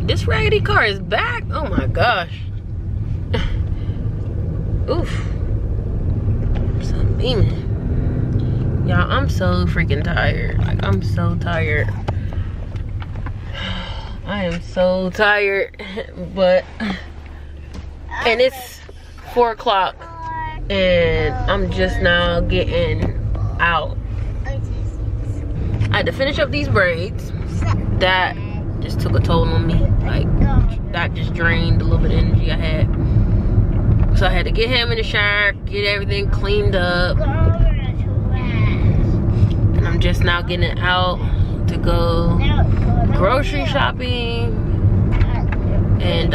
This raggedy car is back. Oh my gosh. Oof. So beaming. Y'all, I'm so freaking tired. Like, I'm so tired. I am so tired. But, and it's 4 o'clock. And I'm just now getting out. I had to finish up these braids. That just took a toll on me. Like, that just drained a little bit of energy I had. So I had to get him in the shower, get everything cleaned up. And I'm just now getting out to go grocery shopping and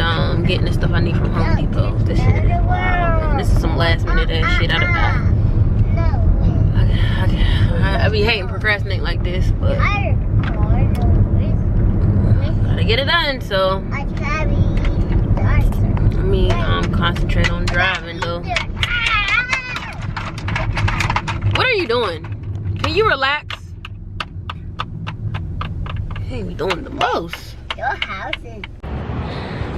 getting the stuff I need from Home Depot. This shit, wow. And this is some last minute ass shit. I be hating procrastinating like this, but gotta get it done. So I mean, concentrate on driving though. What are you doing? Can you relax? Hey, we doing the most. Your house is.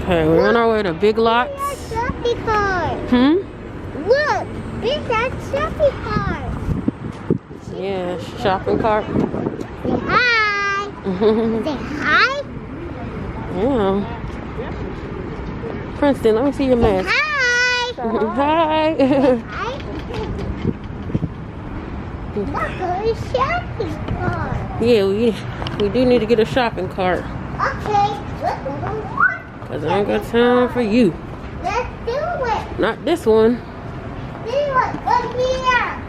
Okay, we're on our way to Big Lots. Shopping cart. Look, big that shopping cart. Yeah, shopping cart. Say hi. Say hi. Yeah. Princeton, let me see your mask. Hi. Hi. Hi. Look, a shopping cart. Yeah, we do need to get a shopping cart. Okay, let's go. Cause I ain't got time for you. Let's do it. Not this one. Do it. Look here.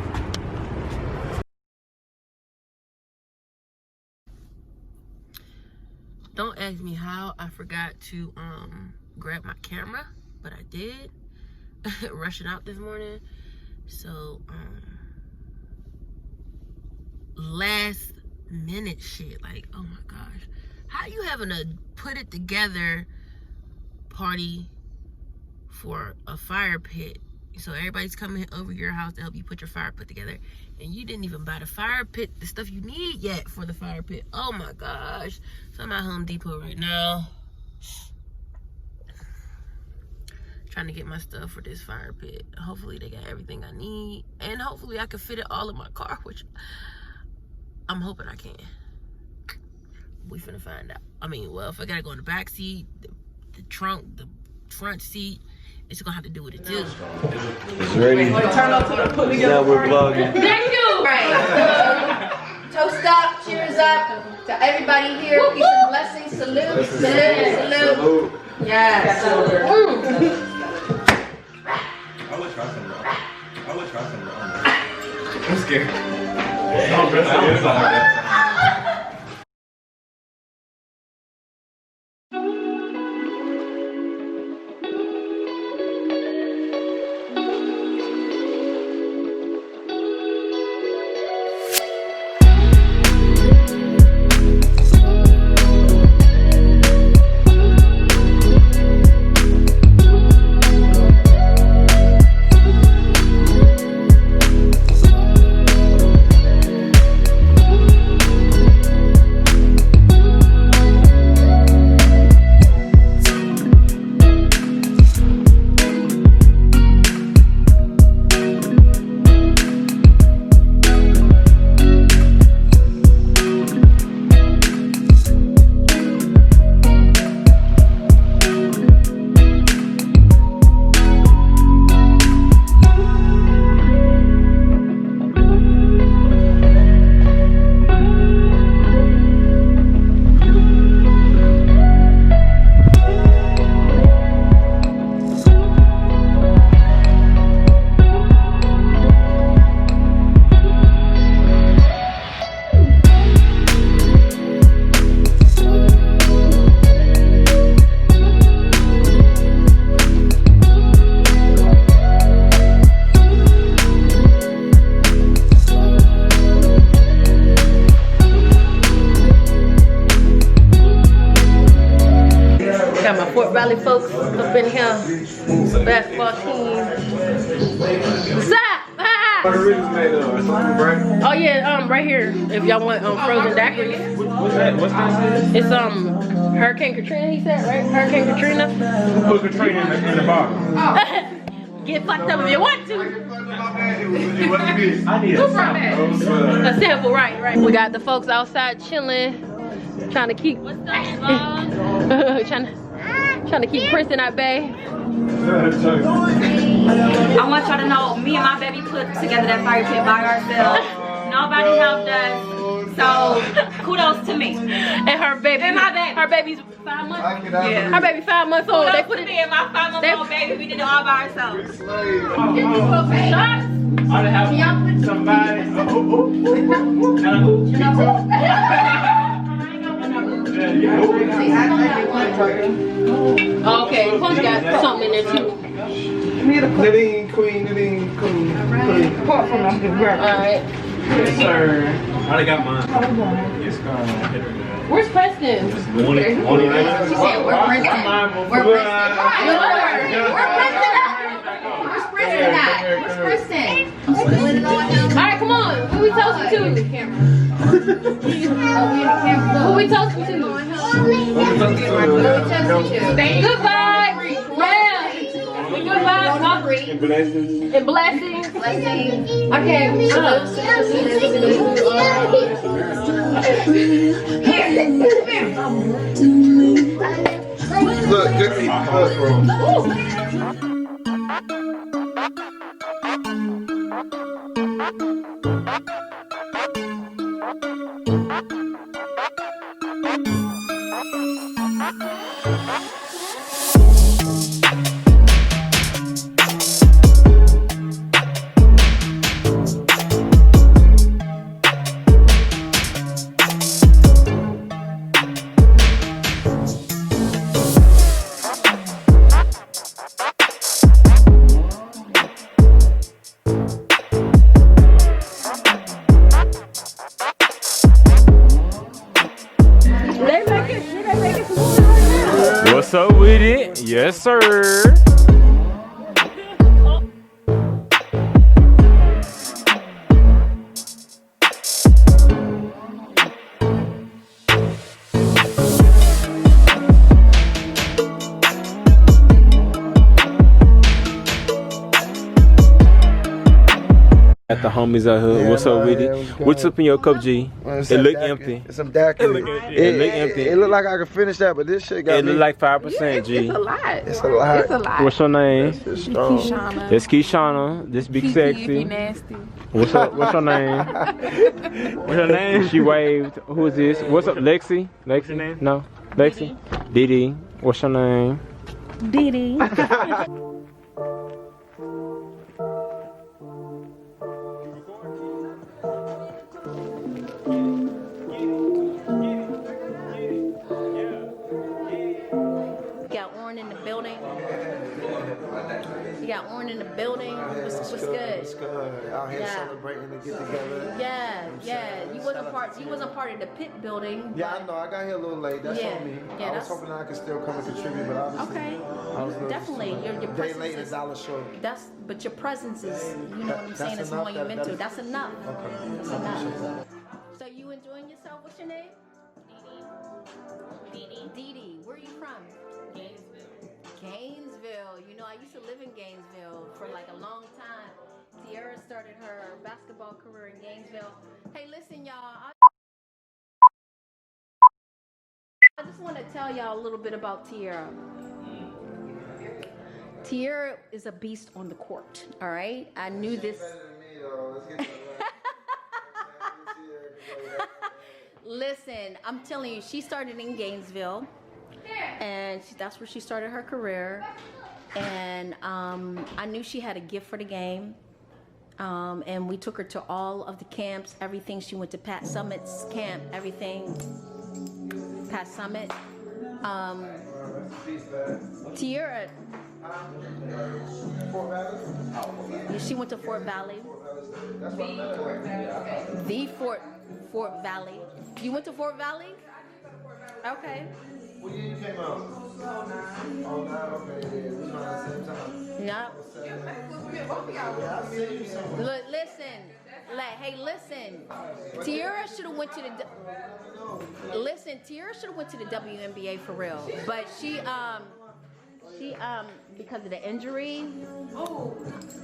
Don't ask me how I forgot to grab my camera, but I did. Rushing out this morning. So last minute shit, like, oh my gosh, how you having a put it together party for a fire pit? So everybody's coming over your house to help you put your fire pit together, and you didn't even buy the fire pit, the stuff you need yet for the fire pit. Oh my gosh. So I'm at Home Depot right now trying to get my stuff for this fire pit. Hopefully they got everything I need, and hopefully I can fit it all in my car, which I'm hoping I can. We finna find out. I mean, well, if I gotta go in the back seat, the trunk, the front seat, it's gonna have to do with it too. It's ready. Now we're vlogging. Thank you. Right. Toast up, cheers up to everybody here. Peace and blessings. Salute, salute. Yes. I would try some ramen. I'm scared. No, Valley folks up in here. Basketball team. What's up? Oh yeah, right here. If y'all want frozen daiquiris. What's that? It's Hurricane Katrina, he said, right? Hurricane Katrina. Put Katrina in the bar. Get fucked up if you want to. I need a sample. A sample, right. We got the folks outside chilling, trying to keep, trying to keep Princeton at bay. I want y'all to know, me and my baby put together that fire pit by ourselves. Nobody helped us. So kudos to me. And her baby. And my baby. Her baby's 5 months. Yeah. Her baby 5 months old. Kudos They put to it me and my 5-month-old baby. We did it all by ourselves. I have somebody. Okay, Punch got something in there too. Knitting queen. Alright. Yes, sir. I already got mine. It's gone. Where's Preston? Where's Kristen? Alright, come on. Who we toasting to? Who we toasting to? Goodbye. Yeah. Goodbye. And blessings. And blessings. Okay. Look, good people. What's up with it? Yes, sir. At the homies out here. Yeah, What's up with yeah, it? what's good? What's up in your cup, G? It's It some look daiquiri. empty. It's some daiquiri. It look empty. It look like I could finish that, but this shit got It me. look like 5%, G. It's a lot. It's a lot. It's a lot. What's your name? It's strong. Kishana. That's Kishana. This big If sexy. you nasty. What's up? What's your name? What's your name? She waved. Who is this? What's up, Lexi? Lexi? Name? No. Lexi? Didi. What's your name? Didi. Got Orrin in the building. You got Orrin in the building. What's good? It's good. Out here Yeah. celebrating to get together. Yeah. You wasn't part of the pit building. Yeah, I know. I got here a little late. That's Yeah. on me. Yeah, I was that's- hoping I could still come and contribute, but obviously, Okay. I was a little Definitely. Your day presence late and is $1 short. but your presence is, you know what I'm That's saying, it's enough? monumental. That's enough. Okay. That's I appreciate enough. that. So you enjoying yourself? What's your name? Didi. Where are you from? Gainesville. You know, I used to live in Gainesville for like a long time. Tierra started her basketball career in Gainesville. Hey, listen, y'all. I just want to tell y'all a little bit about Tierra. Tierra is a beast on the court, all right? I knew this. Better than me, though. Let's get to that. Listen, I'm telling you, she started in Gainesville, and that's where she started her career. And I knew she had a gift for the game. And we took her to all of the camps, everything. She went to Pat Summit's camp, everything. Pat Summit. Tierra. She went to Fort Valley. The Fort Valley. You went to Fort Valley? Okay. What year you came out? Oh, 9. Okay, yeah. We around the same time. Yeah. Look, listen. Hey, listen. Tierra should have went to the. Tierra should have went to the WNBA for real, but she because of the injury. Oh,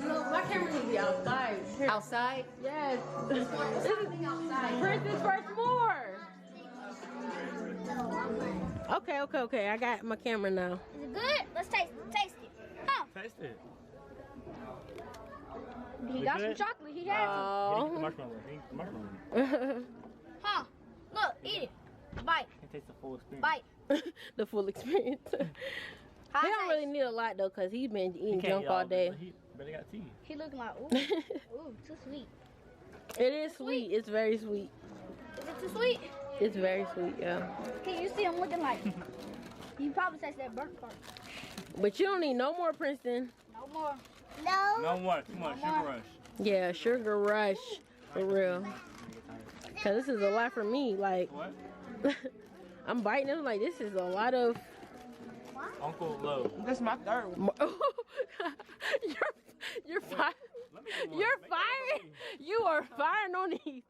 no, my camera needs to be outside. Outside? Yes. Something outside. Princess First More. Okay. I got my camera now. Is it good? Let's taste it. Huh? Taste it. He got some chocolate. He has Oh. some. Huh? Look, eat it. Bite. It tastes the full experience. Bite. The full experience. He don't really need a lot though, cause he's been eating junk all day. But they got tea. He looking like ooh, ooh, too sweet. It is sweet. It's very sweet. Is it too sweet? It's very sweet, yeah. Can you see him looking like? You probably taste that burnt part. But you don't need no more, Princeton. No more. No. No more. Too much sugar rush. Yeah, sugar rush for real. Cause this is a lot for me. Like, What? I'm biting. I'm like, this is a lot of. Uncle Low. That's my third one. You're firing. You're firing. You are firing on these.